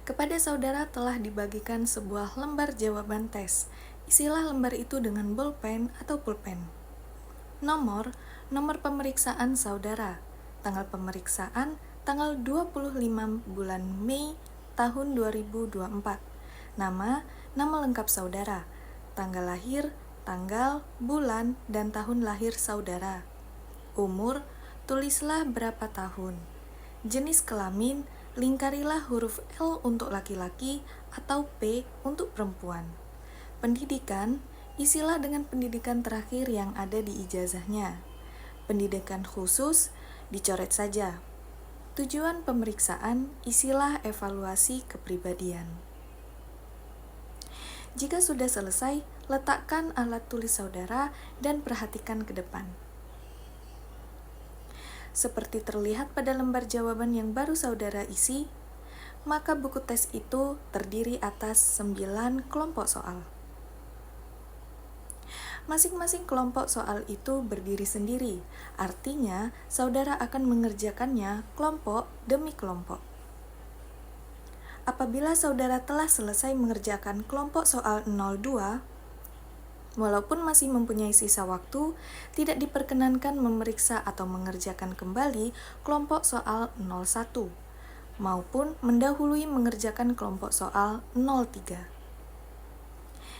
Kepada saudara telah dibagikan sebuah lembar jawaban tes. Isilah lembar itu dengan bolpen atau pulpen. Nomor pemeriksaan saudara. Tanggal pemeriksaan tanggal 25 bulan Mei tahun 2024. Nama lengkap saudara. Tanggal lahir, tanggal, bulan, dan tahun lahir saudara. Umur, tulislah berapa tahun. Jenis kelamin, lingkarilah huruf L untuk laki-laki atau P untuk perempuan. Pendidikan, isilah dengan pendidikan terakhir yang ada di ijazahnya. Pendidikan khusus, dicoret saja. Tujuan pemeriksaan, isilah evaluasi kepribadian. Jika sudah selesai, letakkan alat tulis saudara dan perhatikan ke depan. Seperti terlihat pada lembar jawaban yang baru saudara isi, maka buku tes itu terdiri atas 9 kelompok soal. Masing-masing kelompok soal itu berdiri sendiri, artinya saudara akan mengerjakannya kelompok demi kelompok. Apabila saudara telah selesai mengerjakan kelompok soal 02, walaupun masih mempunyai sisa waktu, tidak diperkenankan memeriksa atau mengerjakan kembali kelompok soal 01, maupun mendahului mengerjakan kelompok soal 03.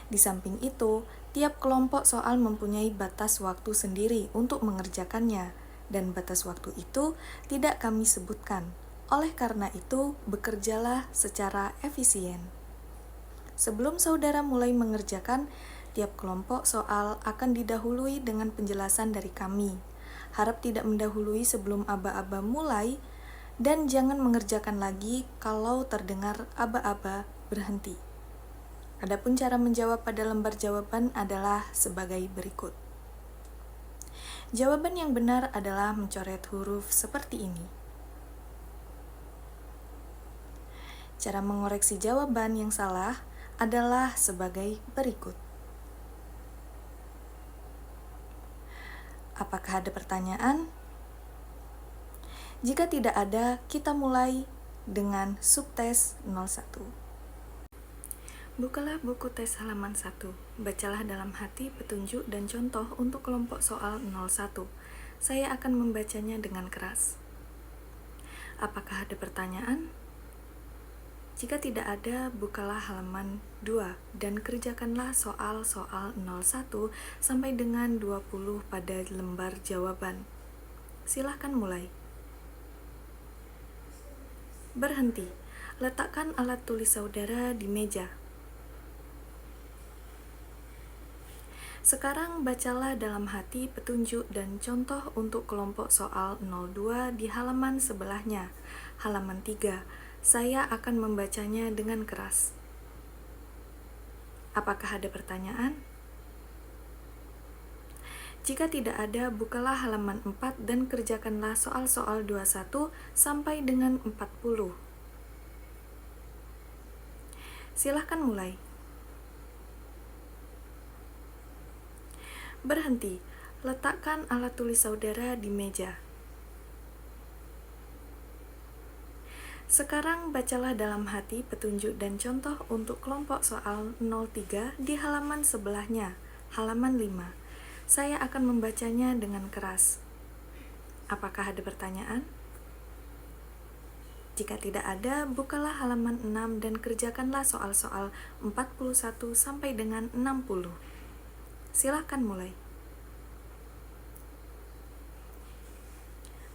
Di samping itu, tiap kelompok soal mempunyai batas waktu sendiri untuk mengerjakannya, dan batas waktu itu tidak kami sebutkan. Oleh karena itu, bekerjalah secara efisien. Sebelum saudara mulai mengerjakan, tiap kelompok soal akan didahului dengan penjelasan dari kami. Harap tidak mendahului sebelum aba-aba mulai, dan jangan mengerjakan lagi kalau terdengar aba-aba berhenti. Adapun cara menjawab pada lembar jawaban adalah sebagai berikut. Jawaban yang benar adalah mencoret huruf seperti ini. Cara mengoreksi jawaban yang salah adalah sebagai berikut. Apakah ada pertanyaan? Jika tidak ada, kita mulai dengan subtes 01. Bukalah buku tes halaman 1. Bacalah dalam hati petunjuk dan contoh untuk kelompok soal 01. Saya akan membacanya dengan keras. Apakah ada pertanyaan? Jika tidak ada, bukalah halaman 2 dan kerjakanlah soal-soal 01 sampai dengan 20 pada lembar jawaban. Silahkan mulai. Berhenti. Letakkan alat tulis saudara di meja. Sekarang bacalah dalam hati petunjuk dan contoh untuk kelompok soal 02 di halaman sebelahnya, halaman 3. Saya akan membacanya dengan keras. Apakah ada pertanyaan? Jika tidak ada, bukalah halaman 4 dan kerjakanlah soal-soal 21 sampai dengan 40. Silahkan mulai. Berhenti. Letakkan alat tulis saudara di meja. Sekarang bacalah dalam hati petunjuk dan contoh untuk kelompok soal 03 di halaman sebelahnya, halaman 5. Saya akan membacanya dengan keras. Apakah ada pertanyaan? Jika tidak ada, bukalah halaman 6 dan kerjakanlah soal-soal 41 sampai dengan 60. Silahkan mulai.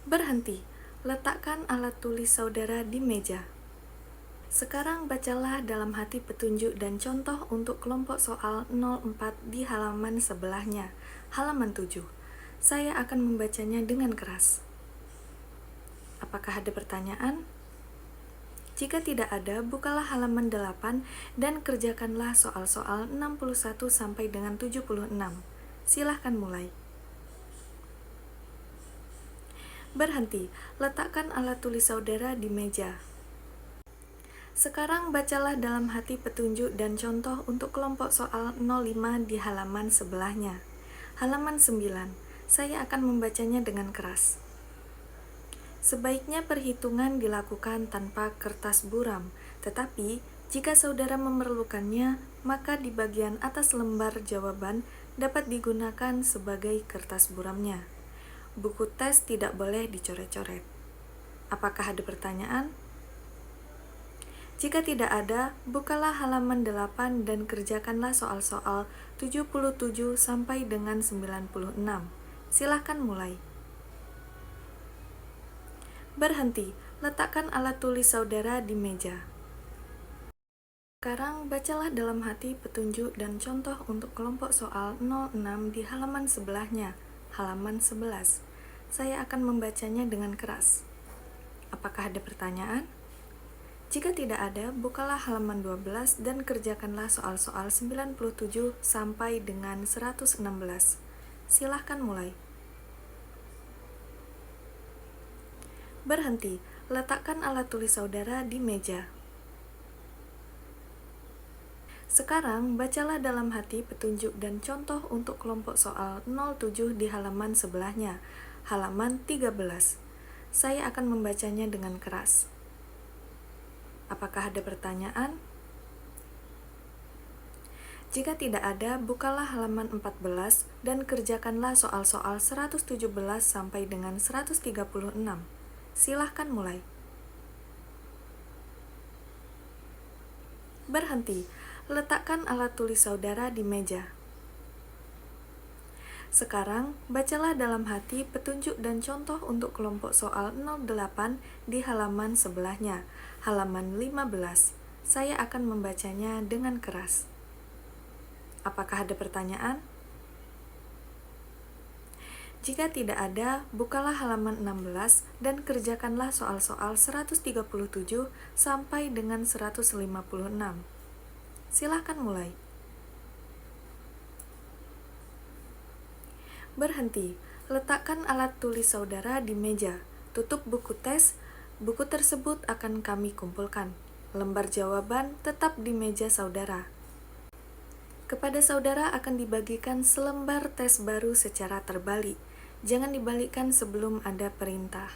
Berhenti. Letakkan alat tulis saudara di meja. Sekarang bacalah dalam hati petunjuk dan contoh untuk kelompok soal 04 di halaman sebelahnya, halaman 7. Saya akan membacanya dengan keras. Apakah ada pertanyaan? Jika tidak ada, bukalah halaman 8 dan kerjakanlah soal-soal 61 sampai dengan 76. Silahkan mulai. Berhenti. Letakkan alat tulis saudara di meja. Sekarang bacalah dalam hati petunjuk dan contoh untuk kelompok soal 05 di halaman sebelahnya. Halaman 9. Saya akan membacanya dengan keras. Sebaiknya perhitungan dilakukan tanpa kertas buram, Tetapi, jika saudara memerlukannya, maka di bagian atas lembar jawaban dapat digunakan sebagai kertas buramnya. Buku tes tidak boleh dicoret-coret. Apakah ada pertanyaan? Jika tidak ada, bukalah halaman 8 dan kerjakanlah soal-soal 77 sampai dengan 96. Silakan mulai. Berhenti, letakkan alat tulis saudara di meja. Sekarang bacalah dalam hati petunjuk dan contoh untuk kelompok soal 06 di halaman sebelahnya, halaman 11. Saya akan membacanya dengan keras. Apakah ada pertanyaan? Jika tidak ada, bukalah halaman 12 dan kerjakanlah soal-soal 97 sampai dengan 116. Silahkan mulai. Berhenti, letakkan alat tulis saudara di meja. Sekarang, bacalah dalam hati petunjuk dan contoh untuk kelompok soal 07 di halaman sebelahnya, halaman 13. Saya akan membacanya dengan keras. Apakah ada pertanyaan? Jika tidak ada, bukalah halaman 14 dan kerjakanlah soal-soal 117 sampai dengan 136. Silahkan mulai. Berhenti, letakkan alat tulis saudara di meja. Sekarang, bacalah dalam hati petunjuk dan contoh untuk kelompok soal 08 di halaman sebelahnya, halaman 15. Saya akan membacanya dengan keras. Apakah ada pertanyaan? Jika tidak ada, bukalah halaman 16 dan kerjakanlah soal-soal 137 sampai dengan 156. Silahkan mulai. Berhenti, letakkan alat tulis saudara di meja. Tutup buku tes, buku tersebut akan kami kumpulkan. Lembar jawaban tetap di meja saudara. Kepada saudara akan dibagikan selembar tes baru secara terbalik. Jangan dibalikkan sebelum ada perintah.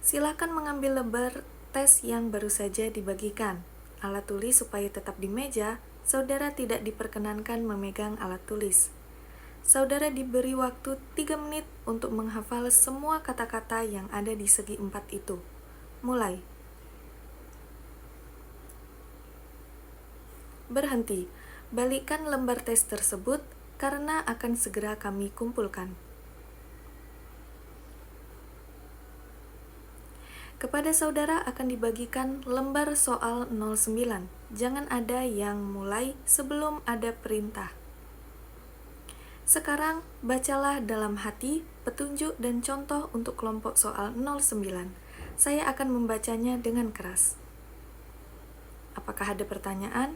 Silakan mengambil lembar tes yang baru saja dibagikan. Alat tulis supaya tetap di meja, saudara tidak diperkenankan memegang alat tulis. Saudara diberi waktu 3 menit untuk menghafal semua kata-kata yang ada di segi 4 itu. Mulai. Berhenti, balikkan lembar tes tersebut karena akan segera kami kumpulkan. Kepada saudara akan dibagikan lembar soal 09. Jangan ada yang mulai sebelum ada perintah. Sekarang, bacalah dalam hati petunjuk dan contoh untuk kelompok soal 09. Saya akan membacanya dengan keras. Apakah ada pertanyaan?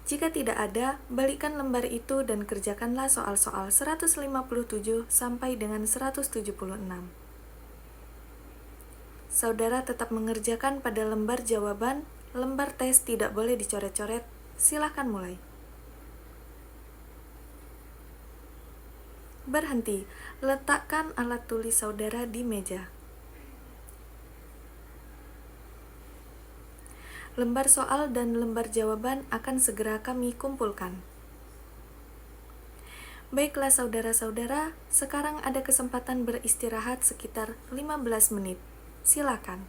Jika tidak ada, balikkan lembar itu dan kerjakanlah soal-soal 157 sampai dengan 176. Saudara tetap mengerjakan pada lembar jawaban, lembar tes tidak boleh dicoret-coret. Silakan mulai. Berhenti, letakkan alat tulis saudara di meja. Lembar soal dan lembar jawaban akan segera kami kumpulkan. Baiklah saudara-saudara, sekarang ada kesempatan beristirahat sekitar 15 menit. Silakan.